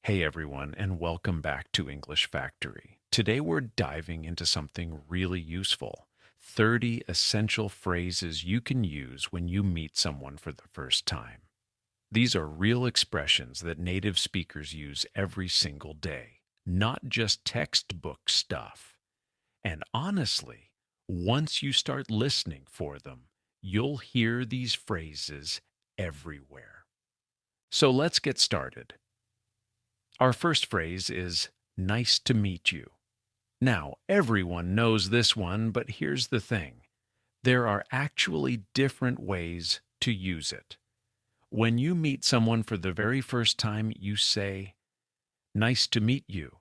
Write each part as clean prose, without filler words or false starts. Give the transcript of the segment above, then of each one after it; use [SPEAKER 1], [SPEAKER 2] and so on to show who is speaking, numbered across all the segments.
[SPEAKER 1] Hey everyone, and welcome back to English Factory. Today we're diving into something really useful 30 essential phrases you can use when you meet someone for the first time. These are real expressions that native speakers use every single day, not just textbook stuff. And honestly, once you start listening for them, you'll hear these phrases everywhere. So let's get started. Our first phrase is nice to meet you. Now, everyone knows this one, but here's the thing. There are actually different ways to use it. When you meet someone for the very first time, you say, nice to meet you.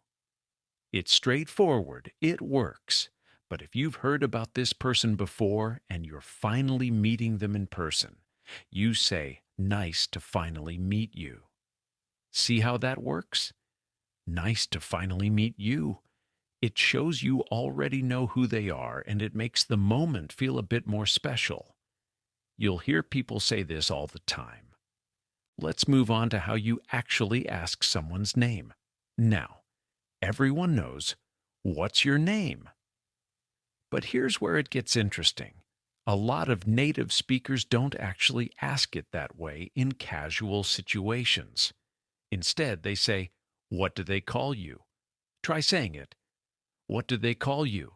[SPEAKER 1] It's straightforward, it works. But if you've heard about this person before and you're finally meeting them in person, you say, nice to finally meet you. See how that works? Nice to finally meet you. It shows you already know who they are, and it makes the moment feel a bit more special. You'll hear people say this all the time. Let's move on to how you actually ask someone's name. Now, everyone knows, what's your name? But here's where it gets interesting. A lot of native speakers don't actually ask it that way in casual situations. Instead, they say, what do they call you? Try saying it. What do they call you?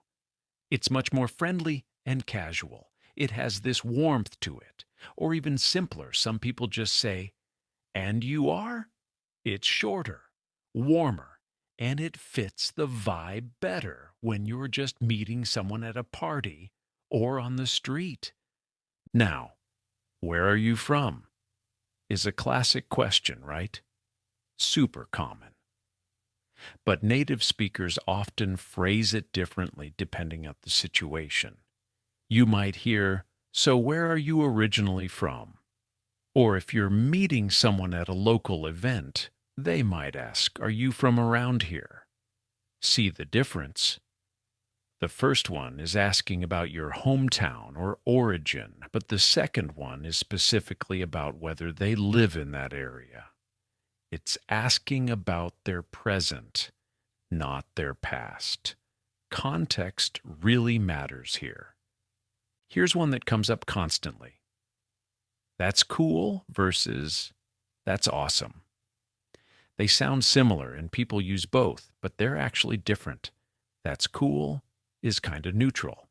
[SPEAKER 1] It's much more friendly and casual. It has this warmth to it. Or even simpler, some people just say, and you are? It's shorter, warmer, and it fits the vibe better when you're just meeting someone at a party or on the street. Now, where are you from? Is a classic question, right? Super common. But native speakers often phrase it differently depending on the situation. You might hear, so where are you originally from? Or if you're meeting someone at a local event, they might ask, are you from around here? See the difference? The first one is asking about your hometown or origin, but the second one is specifically about whether they live in that area. It's asking about their present, not their past. Context really matters here. Here's one that comes up constantly. That's cool versus that's awesome. They sound similar and people use both, but they're actually different. That's cool is kind of neutral.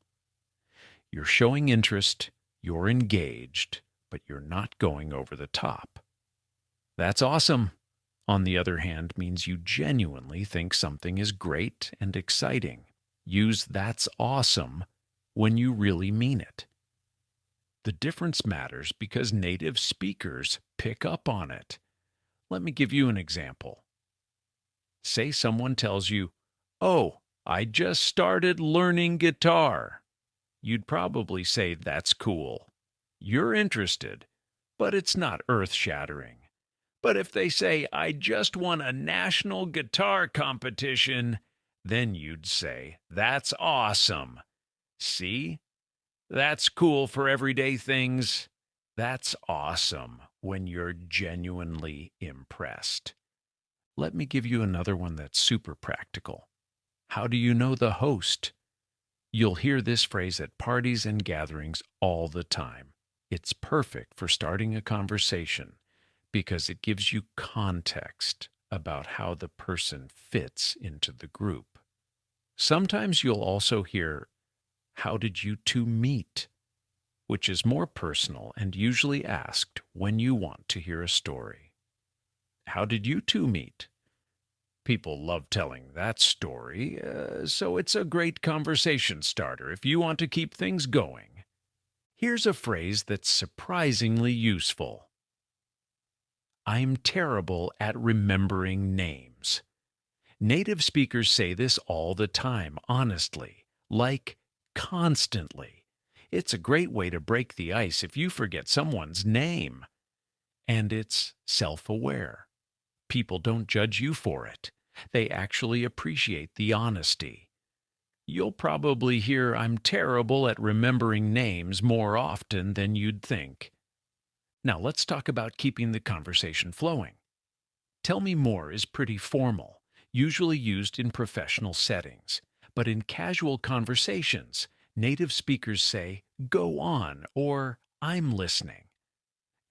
[SPEAKER 1] You're showing interest, you're engaged, but you're not going over the top. That's awesome, on the other hand, means you genuinely think something is great and exciting. Use that's awesome when you really mean it. The difference matters because native speakers pick up on it. Let me give you an example. Say someone tells you, oh, I just started learning guitar. You'd probably say that's cool. You're interested, but it's not earth-shattering. But if they say, I just won a national guitar competition, then you'd say, that's awesome. See? That's cool for everyday things. That's awesome when you're genuinely impressed. Let me give you another one that's super practical. How do you know the host? You'll hear this phrase at parties and gatherings all the time. It's perfect for starting a conversation because it gives you context about how the person fits into the group. Sometimes you'll also hear, how did you two meet? Which is more personal and usually asked when you want to hear a story. How did you two meet? People love telling that story, so it's a great conversation starter if you want to keep things going. Here's a phrase that's surprisingly useful. I'm terrible at remembering names. Native speakers say this all the time, honestly, like constantly. It's a great way to break the ice if you forget someone's name. And it's self-aware. People don't judge you for it. They actually appreciate the honesty. You'll probably hear I'm terrible at remembering names more often than you'd think. Now let's talk about keeping the conversation flowing. Tell me more is pretty formal, usually used in professional settings. But in casual conversations, native speakers say, go on, or I'm listening.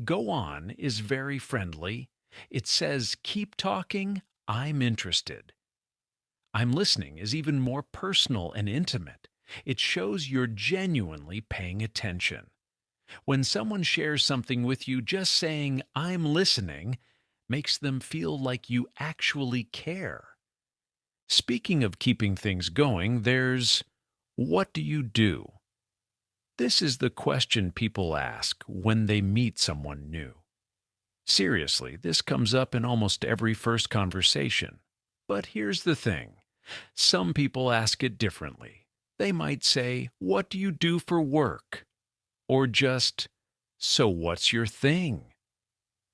[SPEAKER 1] Go on is very friendly. It says, keep talking, I'm interested. I'm listening is even more personal and intimate. It shows you're genuinely paying attention. When someone shares something with you, just saying, I'm listening, makes them feel like you actually care. Speaking of keeping things going, there's what do you do? This is the question people ask when they meet someone new. Seriously, this comes up in almost every first conversation. But here's the thing, some people ask it differently. They might say, what do you do for work? Or just, so what's your thing?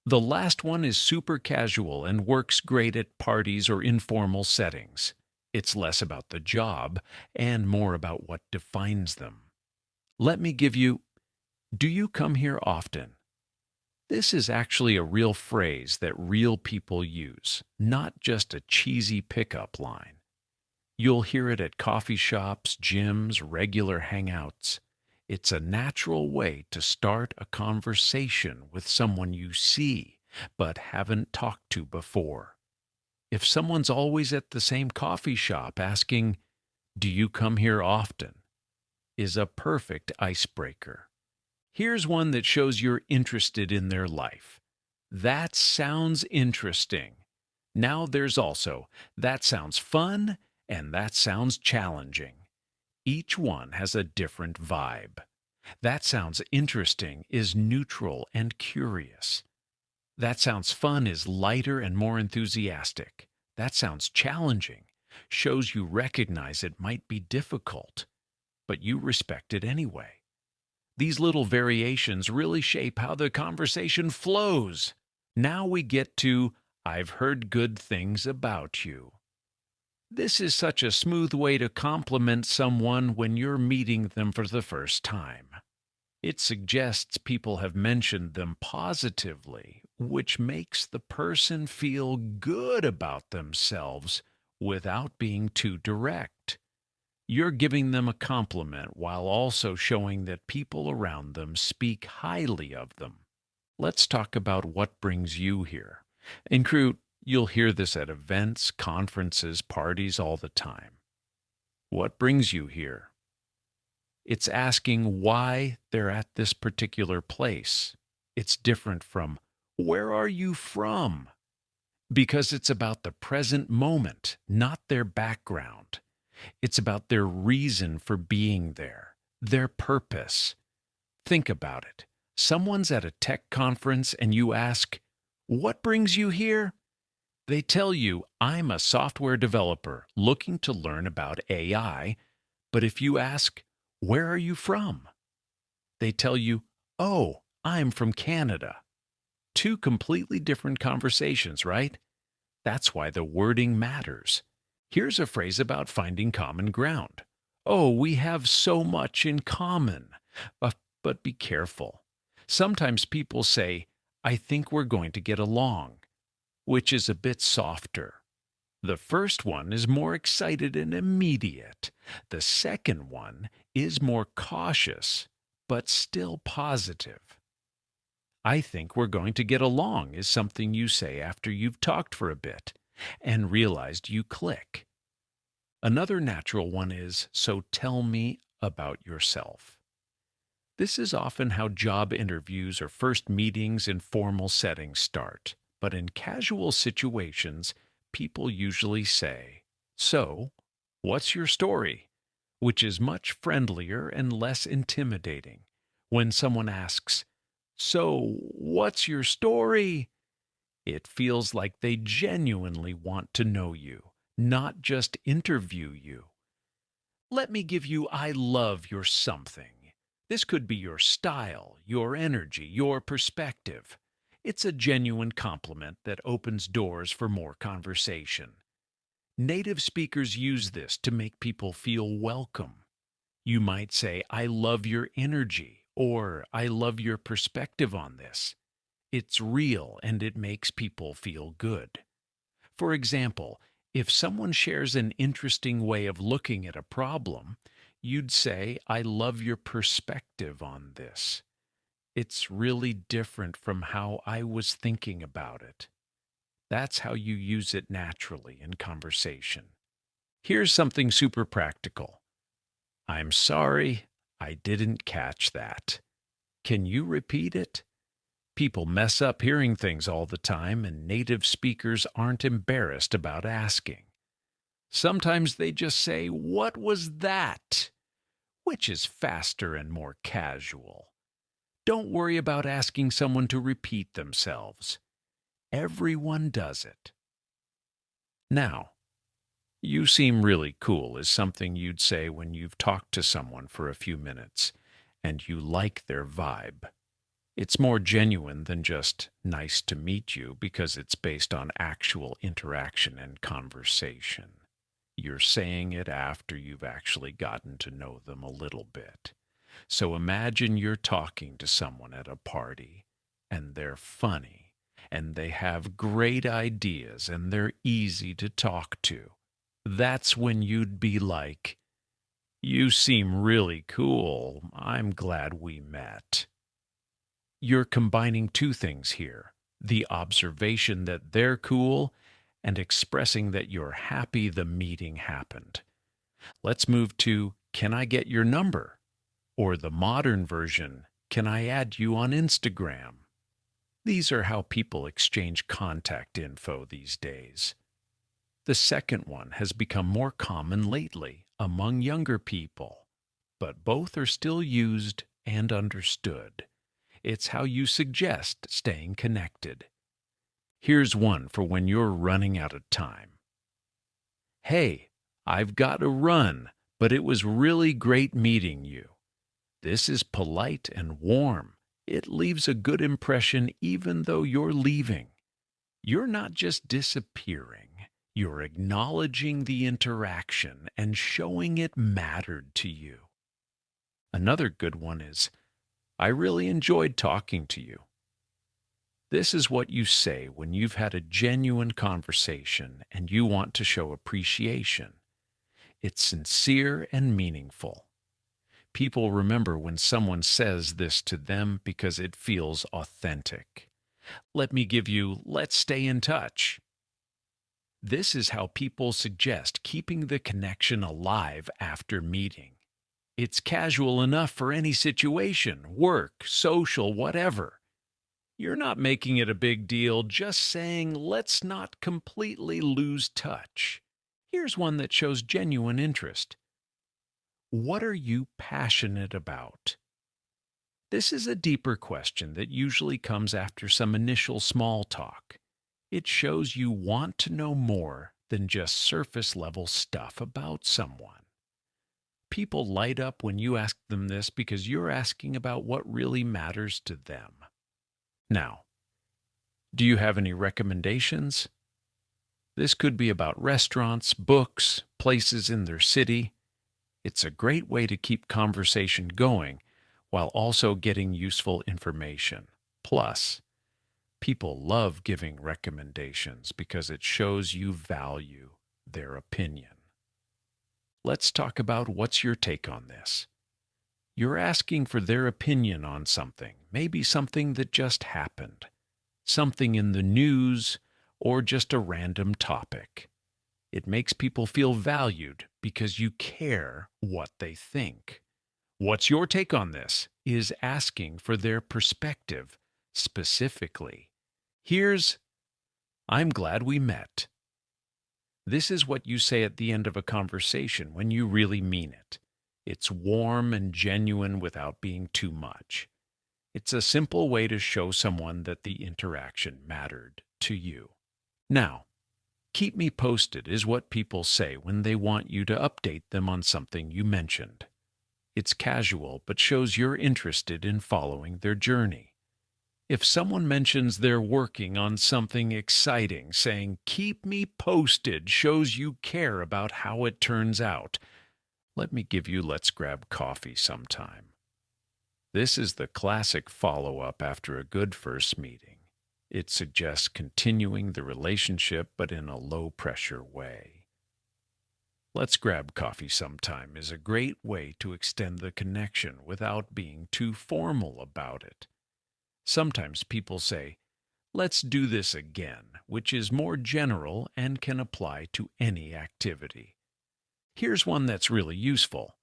[SPEAKER 1] The last one is super casual and works great at parties or informal settings. It's less about the job and more about what defines them. Let me give you, do you come here often? This is actually a real phrase that real people use, not just a cheesy pickup line. You'll hear it at coffee shops, gyms, regular hangouts. It's a natural way to start a conversation with someone you see but haven't talked to before. If someone's always at the same coffee shop asking, do you come here often? Is a perfect icebreaker. Here's one that shows you're interested in their life. That sounds interesting. Now there's also, that sounds fun and that sounds challenging. Each one has a different vibe. That sounds interesting is neutral and curious. That sounds fun is lighter and more enthusiastic. That sounds challenging, shows you recognize it might be difficult, but you respect it anyway. These little variations really shape how the conversation flows. Now we get to, I've heard good things about you. This is such a smooth way to compliment someone when you're meeting them for the first time. It suggests people have mentioned them positively, which makes the person feel good about themselves without being too direct. You're giving them a compliment while also showing that people around them speak highly of them. Let's talk about what brings you here. In Crute, you'll hear this at events, conferences, parties all the time. What brings you here? It's asking why they're at this particular place. It's different from, where are you from? Because it's about the present moment, not their background. It's about their reason for being there, their purpose. Think about it. Someone's at a tech conference and you ask, what brings you here? They tell you, I'm a software developer looking to learn about AI. But if you ask, where are you from? They tell you, oh, I'm from Canada. Two completely different conversations, right? That's why the wording matters. Here's a phrase about finding common ground. Oh, we have so much in common. But be careful. Sometimes people say, I think we're going to get along, which is a bit softer. The first one is more excited and immediate. The second one is more cautious, but still positive. I think we're going to get along is something you say after you've talked for a bit and realized you click. Another natural one is, so tell me about yourself. This is often how job interviews or first meetings in formal settings start, but in casual situations, people usually say, so, what's your story? Which is much friendlier and less intimidating. When someone asks, so, what's your story? It feels like they genuinely want to know you, not just interview you. Let me give you I love your something. This could be your style, your energy, your perspective. It's a genuine compliment that opens doors for more conversation. Native speakers use this to make people feel welcome. You might say, I love your energy, or I love your perspective on this. It's real and it makes people feel good. For example, if someone shares an interesting way of looking at a problem, you'd say, I love your perspective on this. It's really different from how I was thinking about it. That's how you use it naturally in conversation. Here's something super practical. I'm sorry, I didn't catch that. Can you repeat it? People mess up hearing things all the time, and native speakers aren't embarrassed about asking. Sometimes they just say, What was that? Which is faster and more casual. Don't worry about asking someone to repeat themselves. Everyone does it. Now, you seem really cool is something you'd say when you've talked to someone for a few minutes and you like their vibe. It's more genuine than just nice to meet you because it's based on actual interaction and conversation. You're saying it after you've actually gotten to know them a little bit. So imagine you're talking to someone at a party and they're funny and they have great ideas and they're easy to talk to. That's when you'd be like, You seem really cool. I'm glad we met. You're combining two things here: the observation that they're cool and expressing that you're happy the meeting happened. Let's move to Can I get your number? Or the modern version, Can I add you on Instagram? These are how people exchange contact info these days. The second one has become more common lately among younger people, but both are still used and understood. It's how you suggest staying connected. Here's one for when you're running out of time. Hey, I've got to run, but it was really great meeting you. This is polite and warm. It leaves a good impression even though you're leaving. You're not just disappearing, you're acknowledging the interaction and showing it mattered to you. Another good one is, I really enjoyed talking to you. This is what you say when you've had a genuine conversation and you want to show appreciation. It's sincere and meaningful. People remember when someone says this to them because it feels authentic. Let me give you, let's stay in touch. This is how people suggest keeping the connection alive after meeting. It's casual enough for any situation, work, social, whatever. You're not making it a big deal, just saying, let's not completely lose touch. Here's one that shows genuine interest. What are you passionate about? This is a deeper question that usually comes after some initial small talk. It shows you want to know more than just surface level stuff about someone. People light up when you ask them this because you're asking about what really matters to them. Now, do you have any recommendations? This could be about restaurants, books, places in their city. It's a great way to keep conversation going while also getting useful information. Plus, people love giving recommendations because it shows you value their opinion. Let's talk about what's your take on this. You're asking for their opinion on something, maybe something that just happened, something in the news, or just a random topic. It makes people feel valued because you care what they think. What's your take on this? Is asking for their perspective specifically. Here's, I'm glad we met. This is what you say at the end of a conversation when you really mean it. It's warm and genuine without being too much. It's a simple way to show someone that the interaction mattered to you. Now, keep me posted is what people say when they want you to update them on something you mentioned. It's casual, but shows you're interested in following their journey. If someone mentions they're working on something exciting, saying, keep me posted, shows you care about how it turns out. Let me give you let's grab coffee sometime. This is the classic follow-up after a good first meeting. It suggests continuing the relationship but in a low pressure way. Let's grab coffee sometime is a great way to extend the connection without being too formal about it. Sometimes people say, let's do this again, which is more general and can apply to any activity. Here's one that's really useful.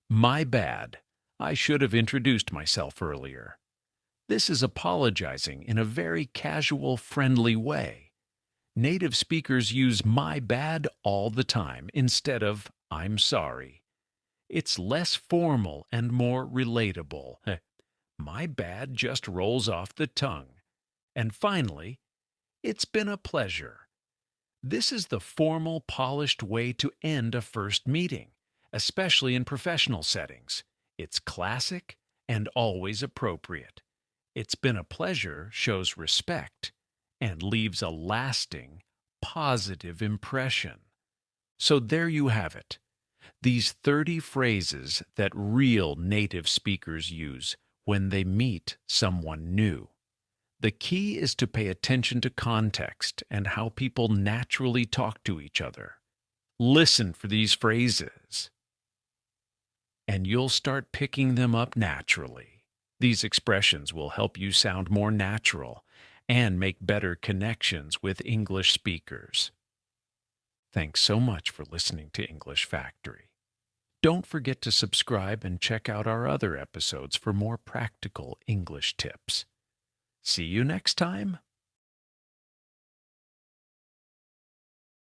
[SPEAKER 1] My bad. I should have introduced myself earlier. This is apologizing in a very casual, friendly way. Native speakers use my bad all the time instead of I'm sorry. It's less formal and more relatable. My bad just rolls off the tongue. And finally, it's been a pleasure. This is the formal, polished way to end a first meeting, especially in professional settings. It's classic and always appropriate. It's been a pleasure shows respect and leaves a lasting, positive impression. So there you have it. These 30 phrases that real native speakers use when they meet someone new. The key is to pay attention to context and how people naturally talk to each other. Listen for these phrases, and you'll start picking them up naturally. These expressions will help you sound more natural and make better connections with English speakers. Thanks so much for listening to English Factory. Don't forget to subscribe and check out our other episodes for more practical English tips. See you next time.